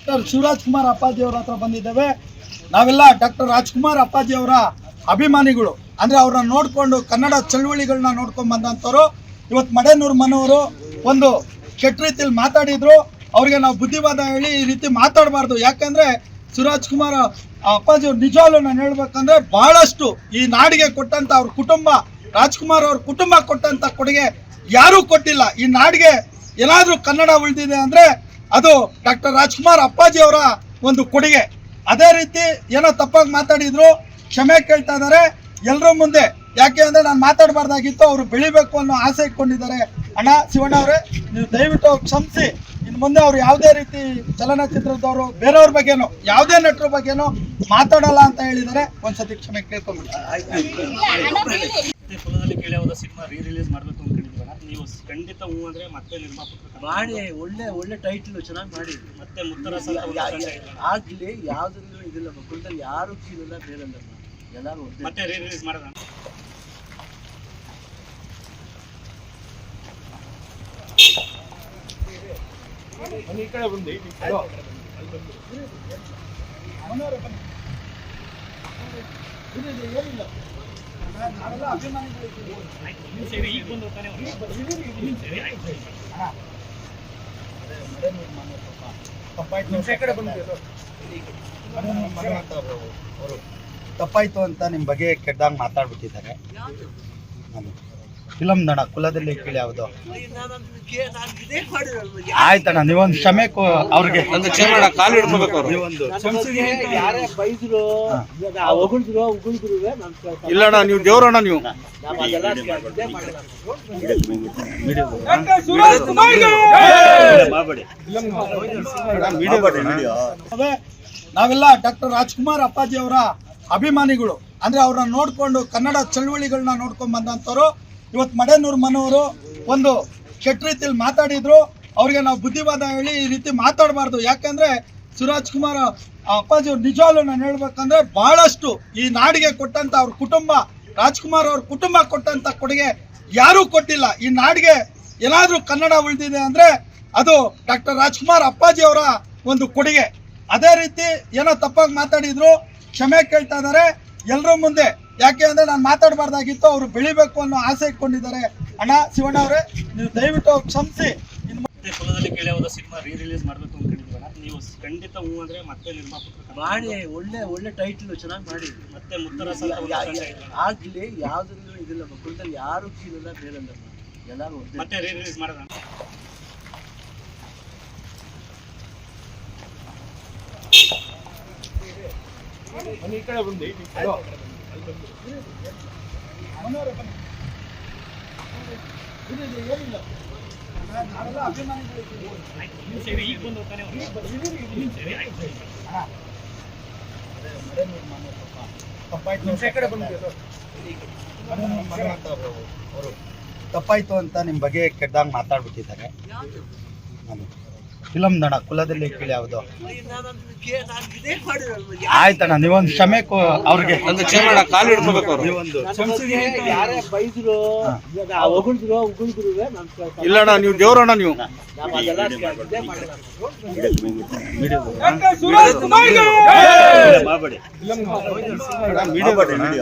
Doctor Shivraj Kumar ಅಪ್ಪಾಜಿ ಅವರ ಹತ್ರ ಬಂದಿದ್ದೇವೆ. ನಾವೆಲ್ಲ ಡಾಕ್ಟರ್ ರಾಜ್ಕುಮಾರ್ ಅಪ್ಪಾಜಿ ಅವರ ಅಭಿಮಾನಿಗಳು. ಅಂದರೆ ಅವ್ರನ್ನ ನೋಡಿಕೊಂಡು ಕನ್ನಡ ಚಳುವಳಿಗಳನ್ನ ನೋಡ್ಕೊಂಡು ಬಂದಂಥವ್ರು. ಇವತ್ತು ಮಡೇನೂರು ಮನೋರು ಒಂದು ಕೆಟ್ಟ ರೀತಿಯಲ್ಲಿ ಮಾತಾಡಿದ್ರು. ಅವ್ರಿಗೆ ನಾವು ಬುದ್ಧಿವಾದ ಹೇಳಿ ಈ ರೀತಿ ಮಾತಾಡಬಾರ್ದು. ಯಾಕಂದರೆ ಶಿವರಾಜ್ ಕುಮಾರ್ ಅಪ್ಪಾಜಿ ಅವ್ರು ನಿಜವಾಗ್ಲೂ ನಾನು ಹೇಳ್ಬೇಕಂದ್ರೆ ಭಾಳಷ್ಟು ಈ ನಾಡಿಗೆ ಕೊಟ್ಟಂಥ ಅವ್ರ ಕುಟುಂಬ, ರಾಜ್ಕುಮಾರ್ ಅವ್ರ ಕುಟುಂಬ ಕೊಟ್ಟಂಥ ಕೊಡುಗೆ ಯಾರೂ ಕೊಟ್ಟಿಲ್ಲ. ಈ ನಾಡಿಗೆ ಏನಾದರೂ ಕನ್ನಡ ಉಳಿದಿದೆ ಅಂದರೆ ಅದು ಡಾಕ್ಟರ್ ರಾಜ್ಕುಮಾರ್ ಅಪ್ಪಾಜಿ ಅವರ ಒಂದು ಕೊಡುಗೆ. ಅದೇ ರೀತಿ ಏನೋ ತಪ್ಪಾಗಿ ಮಾತಾಡಿದ್ರು, ಕ್ಷಮೆ ಕೇಳ್ತಾ ಇದ್ದಾರೆ ಎಲ್ಲರ ಮುಂದೆ. ಯಾಕೆ ಅಂದರೆ ನಾನು ಮಾತಾಡಬಾರ್ದಾಗಿತ್ತು, ಅವರು ಬೆಳಿಬೇಕು ಅನ್ನೋ ಆಸೆ ಇಟ್ಕೊಂಡಿದ್ದಾರೆ. ಅಣ್ಣ ಶಿವಣ್ಣ ಅವರೇ, ನೀವು ದಯವಿಟ್ಟು ಕ್ಷಮಿಸಿ. ಇನ್ನು ಮುಂದೆ ಅವರು ಯಾವುದೇ ರೀತಿ ಚಲನಚಿತ್ರದವರು ಬೇರೆಯವ್ರ ಬಗ್ಗೆನೋ ಯಾವುದೇ ನಟರ ಬಗ್ಗೆನೋ ಮಾತಾಡಲ್ಲ ಅಂತ ಹೇಳಿದ್ದಾರೆ. ಒಂದ್ಸತಿ ಕ್ಷಮೆ ಕೇಳ್ಕೊಂಡ್ಬಿಟ್ಟು ಕುಲದಲ್ಲಿ ಕೇಳಿ ಹೋದ ಸಿನಿಮಾ ರೀ-ರಿಲೀಸ್ ಮಾಡಬೇಕು ಅನ್ಕೊಂಡಿದ್ವಲ್ಲ, ನೀವು ಖಂಡಿತ ಹೂ ಅಂದ್ರೆ ಮತ್ತೆ ನಿರ್ಮಾಪಕರು ಮಾಡಿ ಒಳ್ಳೆ ಟೈಟಲ್ ಚೆನ್ನಾಗಿ ಮಾಡಿ ಮತ್ತೆ ಮುತ್ತರ ಆಗ್ಲಿ ಯಾವ್ದ್ರಲ್ಲೂ ಇದಿಲ್ಲ. ಕುಲದಲ್ಲಿ ಯಾರು ಕೀಲಿಲ್ಲ ಬೇರೆಲ್ಲ ಎಲ್ಲರೂ ಮತ್ತೆ ರೀ-ರಿಲೀಸ್ ಮಾಡೋಣ. ಈ ಕಡೆ ಬಂದು ಏನಿಲ್ಲ ತಪ್ಪಾಯ್ತು ಅಂತ ನಿಮ್ಮ ಬಗ್ಗೆ ಕೆಟ್ಟದಾಗ ಮಾತಾಡ್ಬಿಟ್ಟಿದ್ದಾರೆ. ಫಿಲಮ್ ನಡ ಕುಲದಲ್ಲಿ ಕೇಳಿ ಯಾವುದು ಆಯ್ತಣ್ಣ, ನೀವೊಂದು ಕ್ಷಮೆ ಅವ್ರಿಗೆ ಕಾಲು ಹಿಡ್ಕೋಬೇಕು. ಯಾರೇ ಬೈದ್ರು ಹೊಗಳಿದ್ರು ಉಗುಳಿದ್ರು ಇಲ್ಲಣ್ಣ, ನೀವು ದೇವ್ರಣ್ಣ. ನೀವು ನಾವೆಲ್ಲ ಡಾಕ್ಟರ್ ರಾಜ್ಕುಮಾರ್ ಅಪ್ಪಾಜಿ ಅವರ ಅಭಿಮಾನಿಗಳು. ಅಂದ್ರೆ ಅವ್ರನ್ನ ನೋಡ್ಕೊಂಡು ಕನ್ನಡ ಚಳುವಳಿಗಳನ್ನ ನೋಡ್ಕೊಂಡು ಬಂದಂಥವ್ರು. ಇವತ್ತು ಮಡೇನೂರು ಮನೋರು ಒಂದು ಕೆಟ್ಟ ರೀತಿಯಲ್ಲಿ ಮಾತಾಡಿದ್ರು. ಅವ್ರಿಗೆ ನಾವು ಬುದ್ಧಿವಾದ ಹೇಳಿ ಈ ರೀತಿ ಮಾತಾಡಬಾರ್ದು. ಯಾಕಂದ್ರೆ ಶಿವರಾಜ್ ಕುಮಾರ್ ಅಪ್ಪಾಜಿ ಅವ್ರು ನಿಜವಾಗ್ಲೂ ನಾನು ಹೇಳ್ಬೇಕಂದ್ರೆ ಭಾಳಷ್ಟು ಈ ನಾಡಿಗೆ ಕೊಟ್ಟಂಥ ಅವ್ರ ಕುಟುಂಬ, ರಾಜ್ಕುಮಾರ್ ಅವ್ರ ಕುಟುಂಬ ಕೊಟ್ಟಂಥ ಕೊಡುಗೆ ಯಾರೂ ಕೊಟ್ಟಿಲ್ಲ. ಈ ನಾಡಿಗೆ ಏನಾದರೂ ಕನ್ನಡ ಉಳಿದಿದೆ ಅಂದರೆ ಅದು ಡಾಕ್ಟರ್ ರಾಜ್ಕುಮಾರ್ ಅಪ್ಪಾಜಿ ಅವರ ಒಂದು ಕೊಡುಗೆ. ಅದೇ ರೀತಿ ಏನೋ ತಪ್ಪಾಗಿ ಮಾತಾಡಿದ್ರು, ಕ್ಷಮೆ ಕೇಳ್ತಾ ಇದ್ದಾರೆ ಎಲ್ಲರ ಮುಂದೆ. ಯಾಕೆ ಅಂದರೆ ನಾನು ಮಾತಾಡಬಾರ್ದಾಗಿತ್ತು, ಅವರು ಬೆಳಿಬೇಕು ಅನ್ನೋ ಆಸೆ ಇಟ್ಕೊಂಡಿದ್ದಾರೆ. ಅಣ್ಣ ಶಿವಣ್ಣ ಅವರೇ, ನೀವು ದಯವಿಟ್ಟು ಕ್ಷಮಿಸಿ. ಕುಲದಲ್ಲಿ ಕೇಳಿ ಹೋದ ಸಿನಿಮಾ ರೀ-ರಿಲೀಸ್ ಮಾಡಬೇಕು ಅನ್ಕೊಂಡಿದ್ವಲ್ಲ, ನೀವು ಖಂಡಿತ ಹೂ ಅಂದ್ರೆ ಮತ್ತೆ ನಿರ್ಮಾಪಕರು ಮಾಡಿ ಒಳ್ಳೆ ಟೈಟಲ್ ಚೆನ್ನಾಗಿ ಮಾಡಿ ಮತ್ತೆ ಮುತ್ತರ ಆಗ್ಲಿ ಯಾವ್ದ್ರಲ್ಲೂ ಇದಿಲ್ಲ. ಕುಲದಲ್ಲಿ ಯಾರು ಕೀಲಿಲ್ಲ ಬೇರೆಲ್ಲ ಎಲ್ಲರೂ ಮತ್ತೆ ರೀ-ರಿಲೀಸ್ ಮಾಡೋಣ. ಈ ಕಡೆ ಬಂದು ಏನಿಲ್ಲ ತಪ್ಪಾಯ್ತು ಅಂತ ನಿಮ್ಮ ಬಗ್ಗೆ ಕೆಟ್ಟದಾಗ ಮಾತಾಡ್ಬಿಟ್ಟಿದ್ದಾರೆ. ಫಿಲಮ್ ನಡ ಕುಲದಲ್ಲಿ ಕೇಳಿ ಯಾವುದು ಆಯ್ತಣ್ಣ, ನೀವೊಂದು ಕ್ಷಮೆ ಅವ್ರಿಗೆ ಕಾಲು ಹಿಡ್ಕೋಬೇಕು. ಯಾರೇ ಬೈದ್ರು ಹೊಗಳಿದ್ರು ಉಗುಳಿದ್ರು ಇಲ್ಲಣ್ಣ, ನೀವು ದೇವ್ರಣ್ಣ. ನೀವು ಮಾಡಿ